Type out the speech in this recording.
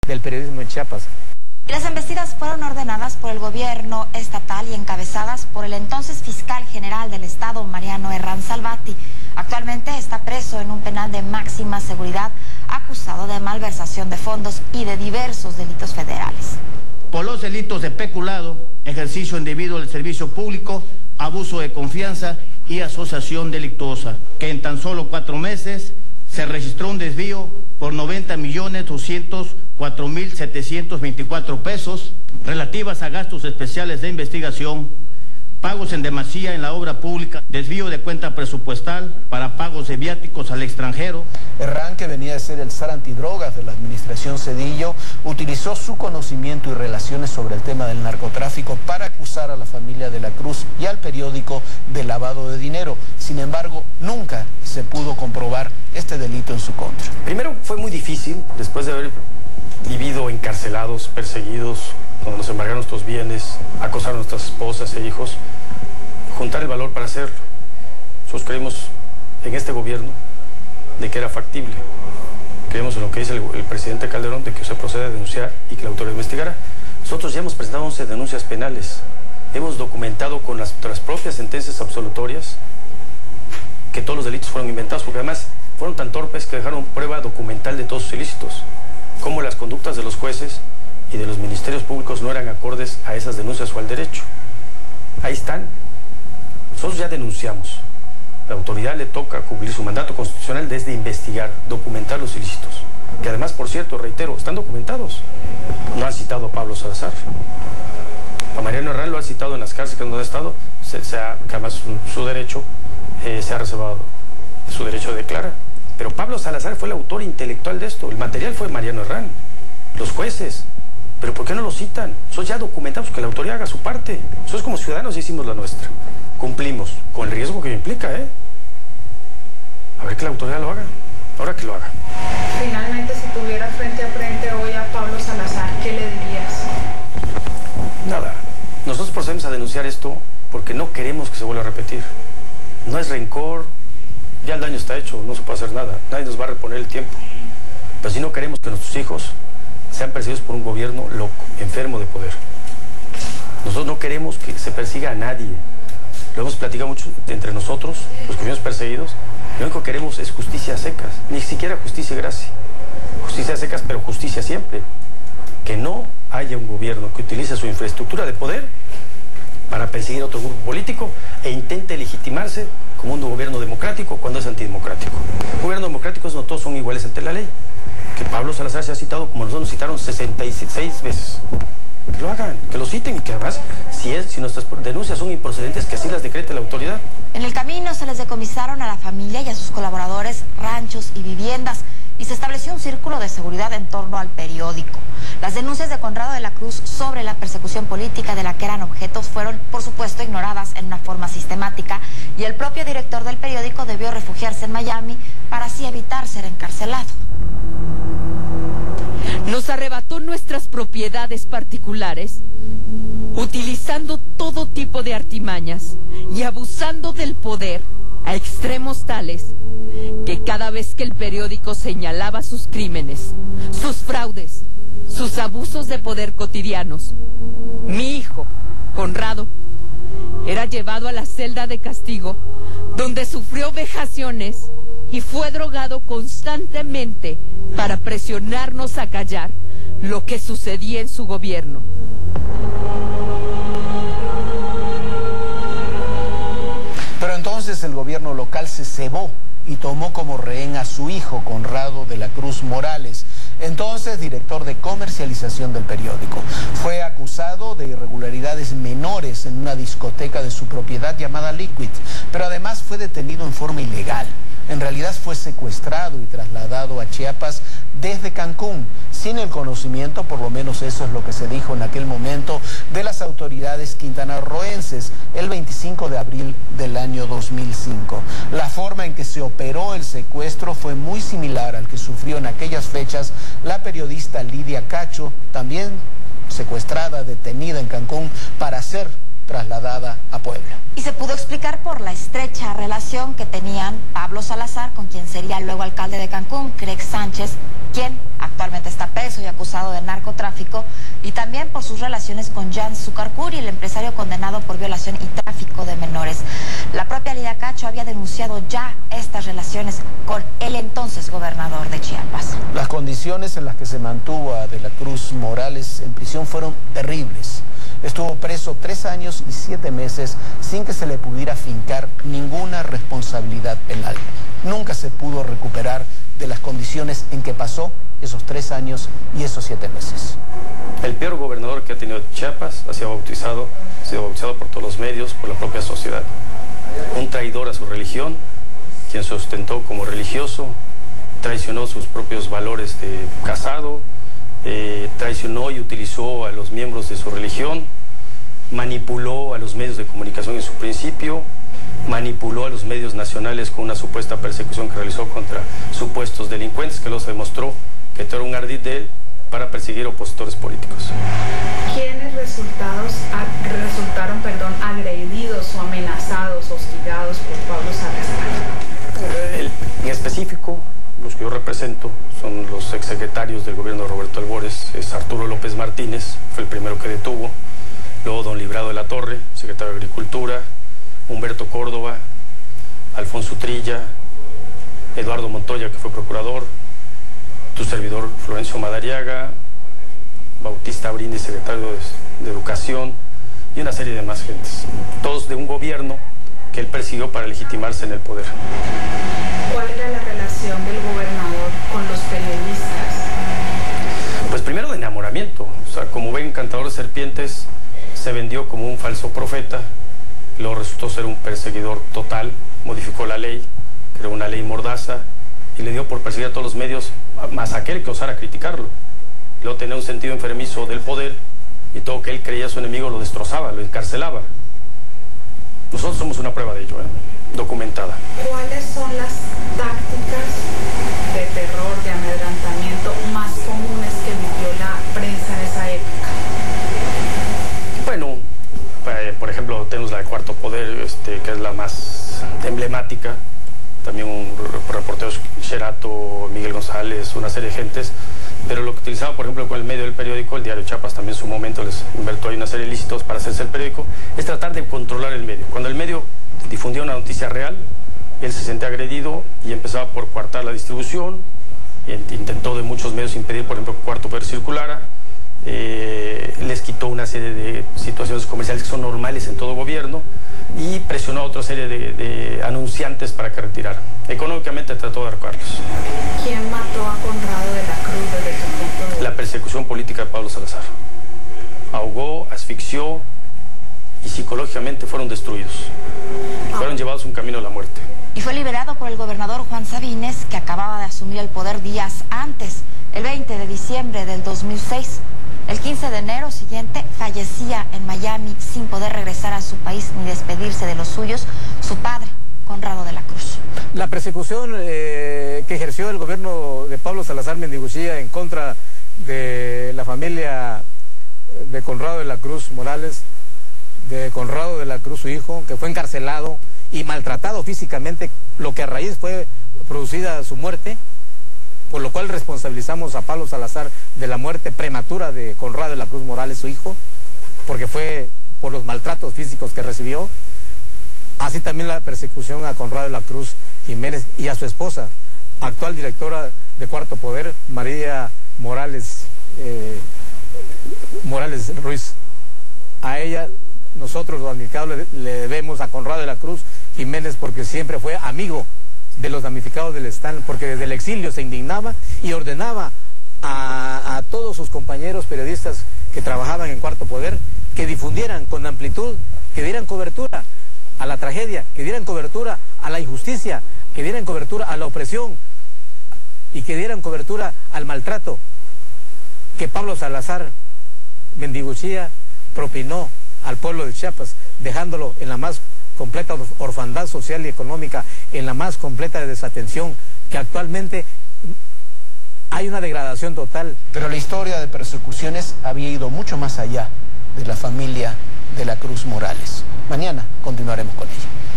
del periodismo en Chiapas. Las embestidas fueron ordenadas por el gobierno estatal y encabezadas por el entonces fiscal general del estado, Mariano Herrán Salvati. Actualmente está preso en un penal de máxima seguridad, acusado de malversación de fondos y de diversos delitos federales. Por los delitos de peculado, ejercicio indebido del servicio público, abuso de confianza y asociación delictuosa, que en tan solo 4 meses se registró un desvío por 90.204.724 pesos relativas a gastos especiales de investigación, pagos en demasía en la obra pública, desvío de cuenta presupuestal para pagos de viáticos al extranjero. Herrán, que venía de ser el zar antidrogas de la administración Zedillo, utilizó su conocimiento y relaciones sobre el tema del narcotráfico para acusar a la familia de la Cruz y al periódico de lavado de dinero. Sin embargo, nunca se pudo comprobar este delito en su contra. Primero fue muy difícil, después de haber vivido encarcelados, perseguidos, donde nos embargaron nuestros bienes, acosaron a nuestras esposas e hijos, juntar el valor para hacerlo. Nosotros creímos en este gobierno de que era factible. Creemos en lo que dice el presidente Calderón, de que se procede a denunciar y que la autoridad investigara. Nosotros ya hemos presentado 11 denuncias penales. Hemos documentado con nuestras propias sentencias absolutorias que todos los delitos fueron inventados, porque además fueron tan torpes que dejaron prueba documental de todos sus ilícitos, como las conductas de los jueces y de los ministerios públicos no eran acordes a esas denuncias o al derecho. Ahí están. Nosotros ya denunciamos. La autoridad le toca cumplir su mandato constitucional desde investigar, documentar los ilícitos, que además, por cierto, reitero, están documentados. No han citado a Pablo Salazar. A Mariano Herrán lo han citado en las cárceles donde ha estado, que además su derecho se ha reservado, su derecho de declarar. Pero Pablo Salazar fue el autor intelectual de esto. El material fue Mariano Herrán, los jueces. ¿Pero por qué no lo citan? Nosotros ya documentamos, que la autoridad haga su parte. Nosotros como ciudadanos ya hicimos la nuestra. Cumplimos, con el riesgo que implica, A ver que la autoridad lo haga. Ahora que lo haga. Finalmente, si tuvieras frente a frente hoy a Pablo Salazar, ¿qué le dirías? Nada. Nosotros procedemos a denunciar esto porque no queremos que se vuelva a repetir. No es rencor. Ya el daño está hecho, no se puede hacer nada. Nadie nos va a reponer el tiempo. Pero si no queremos que nuestros hijos sean perseguidos por un gobierno loco, enfermo de poder. Nosotros no queremos que se persiga a nadie. Lo hemos platicado mucho entre nosotros, los que fuimos perseguidos. Lo único que queremos es justicia a secas, ni siquiera justicia y gracia. Justicia a secas, pero justicia siempre. Que no haya un gobierno que utilice su infraestructura de poder para perseguir a otro grupo político e intente legitimarse como un gobierno democrático cuando es antidemocrático. Un gobierno democrático no todos son iguales ante la ley. Que Pablo Salazar se ha citado como nosotros nos citaron 66 veces. Que lo hagan, que lo citen y que además, si nuestras denuncias son improcedentes, que así las decrete la autoridad. En el camino se les decomisaron a la familia y a sus colaboradores ranchos y viviendas y se estableció un círculo de seguridad en torno al periódico. Las denuncias de Conrado de la Cruz sobre la persecución política de la que eran objetos fueron, por supuesto, ignoradas en una forma sistemática y el propio director del periódico debió refugiarse en Miami para así evitar ser encarcelado. Nos arrebató nuestras propiedades particulares, utilizando todo tipo de artimañas y abusando del poder a extremos tales que cada vez que el periódico señalaba sus crímenes, sus fraudes, sus abusos de poder cotidianos, mi hijo, Conrado, era llevado a la celda de castigo, donde sufrió vejaciones y fue drogado constantemente para presionarnos a callar lo que sucedía en su gobierno. Pero entonces el gobierno local se cebó y tomó como rehén a su hijo, Conrado de la Cruz Morales, entonces director de comercialización del periódico. Fue acusado de irregularidades menores en una discoteca de su propiedad llamada Liquid, pero además fue detenido en forma ilegal. En realidad fue secuestrado y trasladado a Chiapas desde Cancún, sin el conocimiento, por lo menos eso es lo que se dijo en aquel momento, de las autoridades quintanarroenses el 25 de abril del año 2005. La forma en que se operó el secuestro fue muy similar al que sufrió en aquellas fechas la periodista Lidia Cacho, también secuestrada, detenida en Cancún, para hacer trasladada a Puebla. Y se pudo explicar por la estrecha relación que tenían Pablo Salazar con quien sería luego alcalde de Cancún, Craig Sánchez, quien actualmente está preso y acusado de narcotráfico, y también por sus relaciones con Jan Sucarcuri, el empresario condenado por violación y tráfico de menores. La propia Lidia Cacho había denunciado ya estas relaciones con el entonces gobernador de Chiapas. Las condiciones en las que se mantuvo a De la Cruz Morales en prisión fueron terribles. Estuvo preso 3 años y 7 meses sin que se le pudiera fincar ninguna responsabilidad penal. Nunca se pudo recuperar de las condiciones en que pasó esos 3 años y esos 7 meses. El peor gobernador que ha tenido Chiapas ha sido bautizado por todos los medios, por la propia sociedad. Un traidor a su religión, quien se ostentó como religioso, traicionó sus propios valores de casado, traicionó y utilizó a los miembros de su religión, manipuló a los medios de comunicación en su principio, manipuló a los medios nacionales con una supuesta persecución que realizó contra supuestos delincuentes, que luego se demostró que todo era un ardid de él para perseguir opositores políticos. ¿Quiénes resultaron agredidos o amenazados, hostigados por Pablo Salazar? En específico, los que yo represento son los exsecretarios del gobierno de Roberto Albores. Es Arturo López Martínez, fue el primero que detuvo, luego don Librado de la Torre, secretario de Agricultura, Humberto Córdoba, Alfonso Trilla, Eduardo Montoya, que fue procurador, tu servidor Florencio Madariaga, Bautista Brindis, secretario de Educación, y una serie de más gentes, todos de un gobierno que él persiguió para legitimarse en el poder. ¿Cuál era la relación del gobernador con los periodistas? Pues primero de enamoramiento, o sea, como ven, Cantador de Serpientes se vendió como un falso profeta, luego resultó ser un perseguidor total, modificó la ley, creó una ley mordaza y le dio por perseguir a todos los medios, más aquel que osara criticarlo. Luego tenía un sentido enfermizo del poder y todo que él creía su enemigo lo destrozaba, lo encarcelaba. Nosotros somos una prueba de ello, documentada. ¿Cuáles son las tácticas de terror, de amedrentamiento más comunes que vivió la prensa en esa época? Bueno, por ejemplo, tenemos la de Cuarto Poder, que es la más emblemática. También un reportero, Sherato, Miguel González, una serie de gentes. Pero lo que utilizaba, por ejemplo, con el medio del periódico, el diario Chiapas también en su momento les invirtió ahí una serie de ilícitos para hacerse el periódico, es tratar de controlar el medio. Cuando el medio difundía una noticia real, él se sentía agredido y empezaba por coartar la distribución, intentó de muchos medios impedir, por ejemplo, que Cuarto Poder circulara, les quitó una serie de situaciones comerciales que son normales en todo gobierno y presionó a otra serie de anunciantes para que retiraran. Económicamente trató de arcarlos. ¿Quién mató a Conrado de la Cruz desde tu punto de vista? La persecución política de Pablo Salazar. Ahogó, asfixió y psicológicamente fueron destruidos. Fueron llevados a un camino a la muerte. Y fue liberado por el gobernador Juan Sabines, que acababa de asumir el poder días antes, el 20 de diciembre del 2006. El 15 de enero siguiente fallecía en Miami sin poder regresar a su país ni despedirse de los suyos, su padre, Conrado de la Cruz. La persecución que ejerció el gobierno de Pablo Salazar Mendiguchía en contra de la familia de Conrado de la Cruz Morales, de Conrado de la Cruz, su hijo, que fue encarcelado y maltratado físicamente, lo que a raíz fue producida su muerte, por lo cual responsabilizamos a Pablo Salazar de la muerte prematura de Conrado de la Cruz Morales, su hijo, porque fue por los maltratos físicos que recibió. Así también la persecución a Conrado de la Cruz Jiménez y a su esposa, actual directora de Cuarto Poder, María Morales Ruiz. A ella, nosotros los damnificados le debemos a Conrado de la Cruz Jiménez porque siempre fue amigo de los damnificados del Están, porque desde el exilio se indignaba y ordenaba a todos sus compañeros periodistas que trabajaban en Cuarto Poder que difundieran con amplitud, que dieran cobertura a la tragedia, que dieran cobertura a la injusticia, que dieran cobertura a la opresión y que dieran cobertura al maltrato que Pablo Salazar Mendiguchía propinó al pueblo de Chiapas, dejándolo en la más completa orfandad social y económica, en la más completa desatención, que actualmente hay una degradación total. Pero la historia de persecuciones había ido mucho más allá de la familia de la Cruz Morales. Mañana continuaremos con ella.